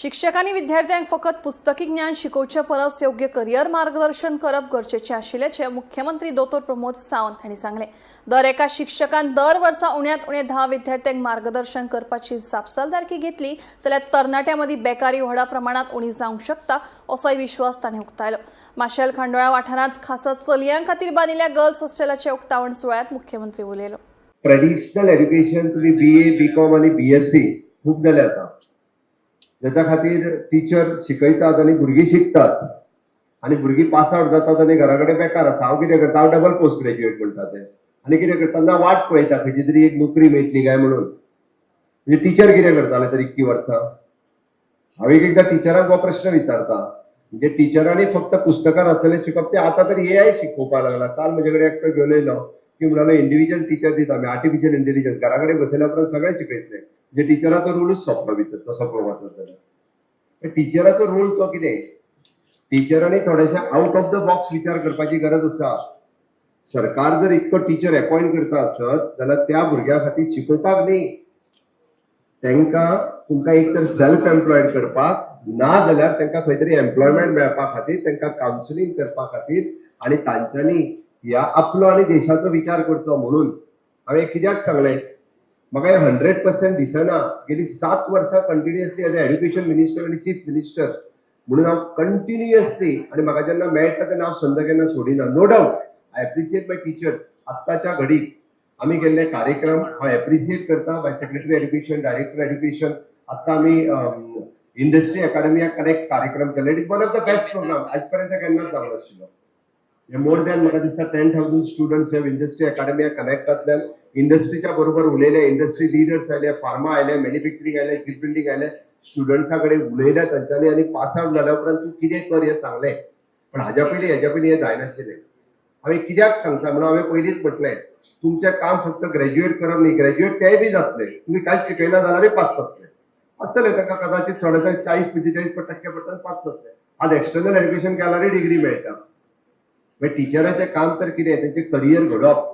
शिक्षकांनी विद्यार्थ्यांक फकत पुस्तकी ज्ञान शिकोवचे परस योग्य करियर मार्गदर्शन करप गरजेचें आशिल्ल्याचें मुख्यमंत्री दोतोर प्रमोद सावंत हांणी सांगलें। दर एका शिक्षकान दर वर्सा उण्यात उणे 10 विद्यार्थ्यांक मार्गदर्शन करपाची जापसालदारकी घेतली जाल्यार तरणाट्यां मदीं बेकारी व्हडा प्रमाणात उणी जावंक शकता असोय विश्वास ताणें उक्तायलो। माशेल खांडोळा वाठारांत खासा चलयां खातीर बांदिल्ल्या गर्ल्स हॉस्टेलाचे उक्तावण सुवाळ्यात मुख्यमंत्री उलयलो। ट्रेडिशनल एज्युकेशन तुम्ही BA, BCom आणि BSc खूप झाले आता, ज्याच्या खातीर टीचर शिकयतात आणि भुरगीं शिकतात आणि भुरगीं पास आउट जातात आणि घराकडे बेकार आसा। हांव कितें करता, हांव डबल पोस्ट ग्रॅज्युएट म्हणटा ते आणि कितें करता ना वाट पळयता खंयची तरी एक नोकरी मेळटली काय म्हणून। म्हणजे टीचर कितें करताले तर 21 वर्सां। हांव एकदां टिचरांक हो प्रश्न विचारता, म्हणजे टिचरांनी फक्त पुस्तकां वाचलें शिकप ते आतां तर AI शिकोवपाक लागला। काल म्हजे कडेन एकटो घेवन येयलो की म्हणालो इंडिव्हिज्युअल टीचर दिता आमी, आर्टिफिशियल इंटेलिजन्स घराकडे बसयल्या उपरांत सगळे शिकयतले। म्हणजे टिचराचो रोलूच सोंपलो भितर तसो पळोवप जाल्यार। टिचराचो रोल तो कितें, टिचरांनी थोडेशे आउट ऑफ द बॉक्स विचार करपाची गरज आसा। सरकार जर इतको टीचर अपॉइंट करता आसत जाल्यार त्या भुरग्या खातीर शिकोवपाक न्ही, तुमकां एक तर सेल्फ एम्प्लॉयड करपाक ना जाल्यार तांकां खंय तरी एम्प्लॉयमेंट मेळपा खातीर तांकां कावन्सिलींग करपा खातीर आणि तांच्यांनी ह्या आपलो आणि देशाचो विचार करचो म्हणून हांवें कित्याक सांगलें। म्हाका 100% दिसना, गेली 7 वर्सां कंटिन्युअसली एज एज्युकेशन मिनिस्टर आणि चीफ मिनिस्टर म्हणून हांव कंटिन्युअसली आणि म्हाका जेन्ना मेळटा तेन्ना हांव संद केन्ना सोडिना। No doubt I appreciate my teachers. आत्ताच्या घडीक आमी केल्ले कार्यक्रम हांव एप्रिशिएट करता। By secretary education, director education, आत्तां आमी इंडस्ट्री अकाडेमिया कनेक्ट कार्यक्रम केले। It is one of the best program, आज पर्यंत केन्नाच जालो नाशिल्लो। मोर दॅन म्हाका दिसता 10,000 स्टुडंट्स ह्या इंडस्ट्री अकाडेमिया कनेक्टांतल्यान इंडस्ट्रीच्या बरोबर उलयले, इंडस्ट्री लिडर्स आयले, फार्मा आयले, मॅन्युफॅक्चरिंग आयले, शिप बिल्डिंग आयले, स्टुडंट्सां कडेन उलयले तांच्यांनी आणि पास आउट जाल्या उपरांत तूं कितें कर हें सांगलें। पण हाज्या पयलीं हें जायनाशिल्लें। हांवें कित्याक सांगता म्हणून हांवें पयलींच म्हटलें, तुमचें काम फक्त ग्रॅज्युएट करप न्ही, ग्रॅज्युएट तेय बी जातले, तुमी कांयच शिकयना जाल्यारूय पास जातले। आसतले तांकां कदाचित थोडेसे 40-45% पडटले पास जातले। आज एक्सटर्नल एज्युकेशन केल्यारूय डिग्री मेळटा। टिचराचें काम तर कितें, तेंचें करियर घडोवप।